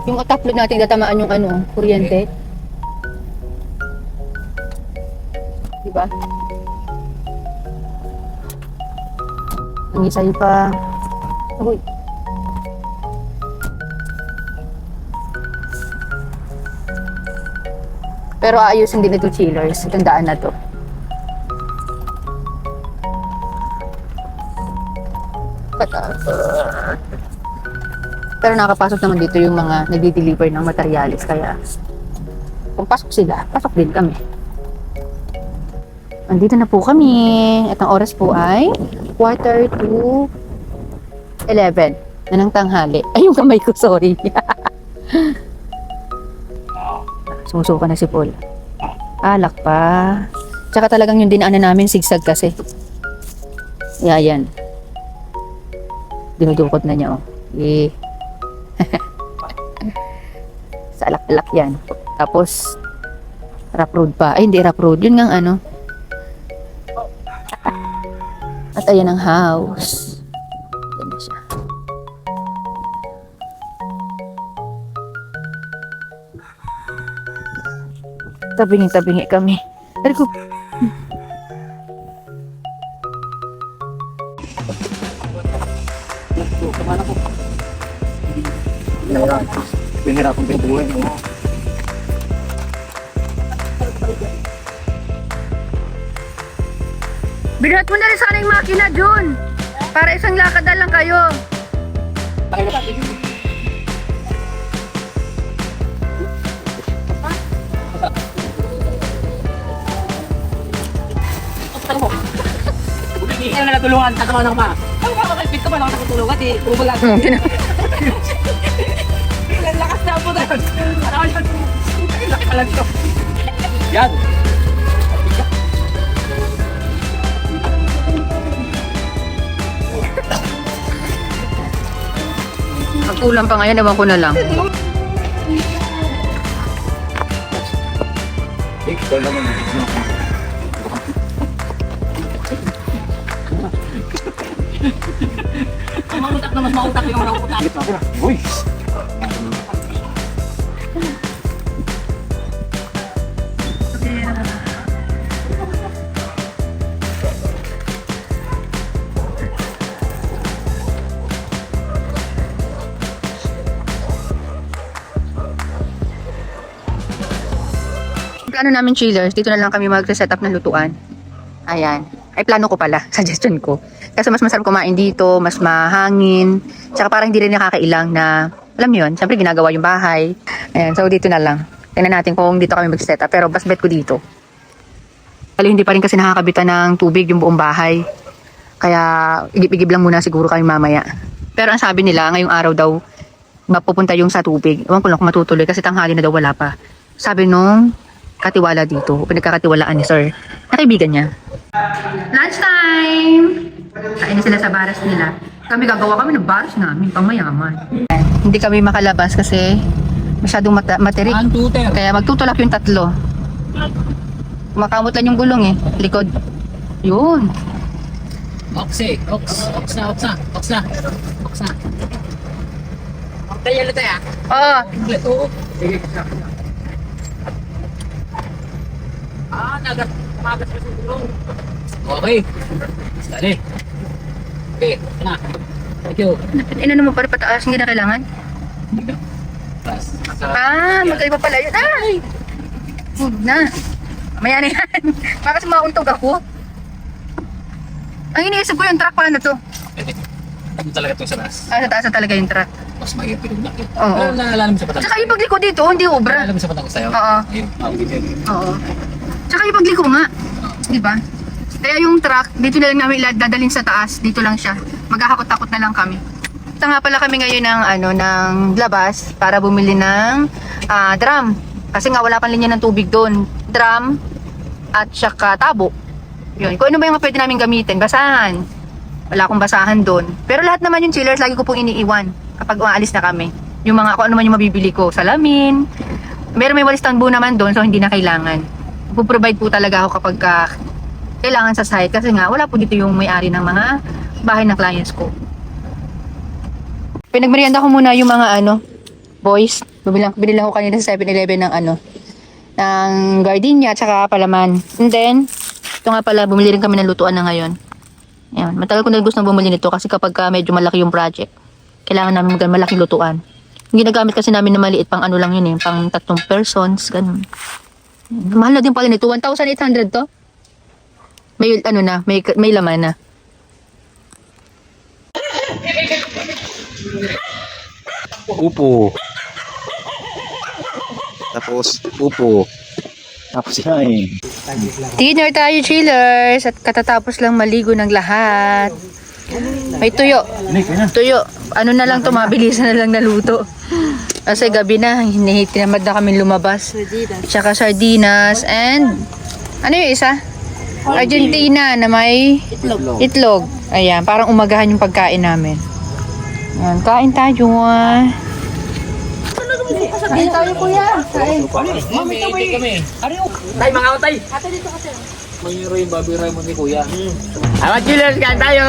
Yung top load natin tatamaan yung ano, kuryente. Diba? Ang isa pa. Uy. Pero aayusin din ito chillers, itong daan na to. Pero nakapasok naman dito yung mga nagdi-deliver ng materials, kaya kung pasok sila, pasok din kami. Andito na po kami. At ang oras po ay 11:45 na ng tanghali. Ay, yung kamay ko, sorry. Sumusuka na si Paul. Alak pa. Tsaka talagang yung dinaanan namin zigzag kasi. Yan. Dinudukot na niya, oh. Eh. Sa alak-alak yan. Tapos, rough road pa. Ay, hindi rough road. Yun ngang ano. At ayan ang house. Ayan na siya. Tabingi kami. Dari ko. Kumana po. Pinahirapan ko yung buhay mo. Binuhat mo na rin sana yung makina, Jun. Para isang lakad na lang kayo. Hindi ka na natulungan, tatawa na ka pa. Ano ba, makipit ka pa na nakatulungan, di kumula. Lakas na po tayo. Ano yan? Lakas lang ito. Yan. Magkulang pa ngayon, ewan ko na lang. Ikaw naman. Mautak na mas mautak yung mga utak. Uy! Plano namin chillers, dito na lang kami mag-set up ng lutuan. Ayan. Ay, plano ko pala. Suggestion ko. Kasi mas masarap kumain dito, mas mahangin. Tsaka parang hindi rin nakakailang na, alam niyo yun, syempre ginagawa yung bahay. Ayan, so dito na lang. Tingnan natin kung dito kami mag-set up. Pero best bet ko dito. Kali hindi pa rin kasi nakakabitan ng tubig yung buong bahay. Kaya igip-igip lang muna siguro kami mamaya. Pero ang sabi nila, ngayong araw daw, mapupunta yung sa tubig. Ewan ko lang kung matutuloy kasi tanghali na daw wala pa. Sabi nung katiwala dito, pinagkakatiwalaan ni sir, na kaibigan niya. Lunchtime! Kain na sila sa baras nila. Kami gagawa kami ng baras namin, pangmayaman. Hindi kami makalabas kasi masyadong materik. Kaya magtutulak yung tatlo. Makamot lang yung gulong eh, likod. Yun. Ox na. Tayo ulit tayo. Oo. Oo. Sige. Magas ka sa gulong. Okay. Dali. Okay, na. Thank you. Ano mo para pataas hindi na kailangan? Magkaiba pala yun. Ay! Huwag na. Mamaya na yan. Baka mauntog ako. Ang iniisip ko yung truck, paano to? Ano talaga itong sa taas? Sa taas na talaga yung truck. Mas mahirap yung laki. Oo. Pero naalala mo sa patang. Tsaka yung pagliko dito, hindi obra. Naalala mo sa patang ko sa'yo? Oo. Ayun, mawagin yun. Oo. Tsaka yung pagliko nga. Diba? Kaya yung truck, dito na lang namin dadalhin sa taas. Dito lang siya. Maghahakot-takot na lang kami. Ito nga pala kami ngayon ng labas para bumili ng drum. Kasi nga wala pang linya ng tubig doon. Drum at saka tabo. Yun. Kung ano ba yung pwede namin gamitin, basahan. Wala akong basahan doon. Pero lahat naman yung chillers, lagi ko pong iniiwan kapag umaalis na kami. Yung mga kung ano man yung mabibili ko, salamin. May walis tambo naman doon, so hindi na kailangan. Puprovide po talaga ako kapag kailangan sa site. Kasi nga, wala po dito yung may-ari ng mga bahay ng clients ko. Pinagmerienda ko muna yung mga boys. Binili ko kanina sa 7-Eleven ng ng gardenia at saka palaman. And then, ito nga pala, bumili rin kami ng lutuan na ngayon. Ayan, matagal ko na gusto bumili nito kasi kapag medyo malaki yung project, kailangan namin malaking lutuan. Yung ginagamit kasi namin na maliit, pang lang yun pang 3 persons, ganun. Mahal na din pala nito, 1,800 to. May may laman na. Upo. Tapos, upo. Tapos kain. Dinner tayo, chillers. At katatapos lang maligo ng lahat. May tuyo. Tuyo. Ano na lang to, mabilisan na lang naluto. Kasi gabi na, tinamad na kami lumabas. Tsaka sardinas. And, ano yung isa? Argentina na may itlog. Ayan, parang umagahan yung pagkain namin. Ayan, kain tayo. Kain tayo, kuya. Kain. Mami, kami. Tay, mga utay. Ate, dito kasi. Mayroon yung babi Raymond ni Kuya. Mga chillers, kain tayo!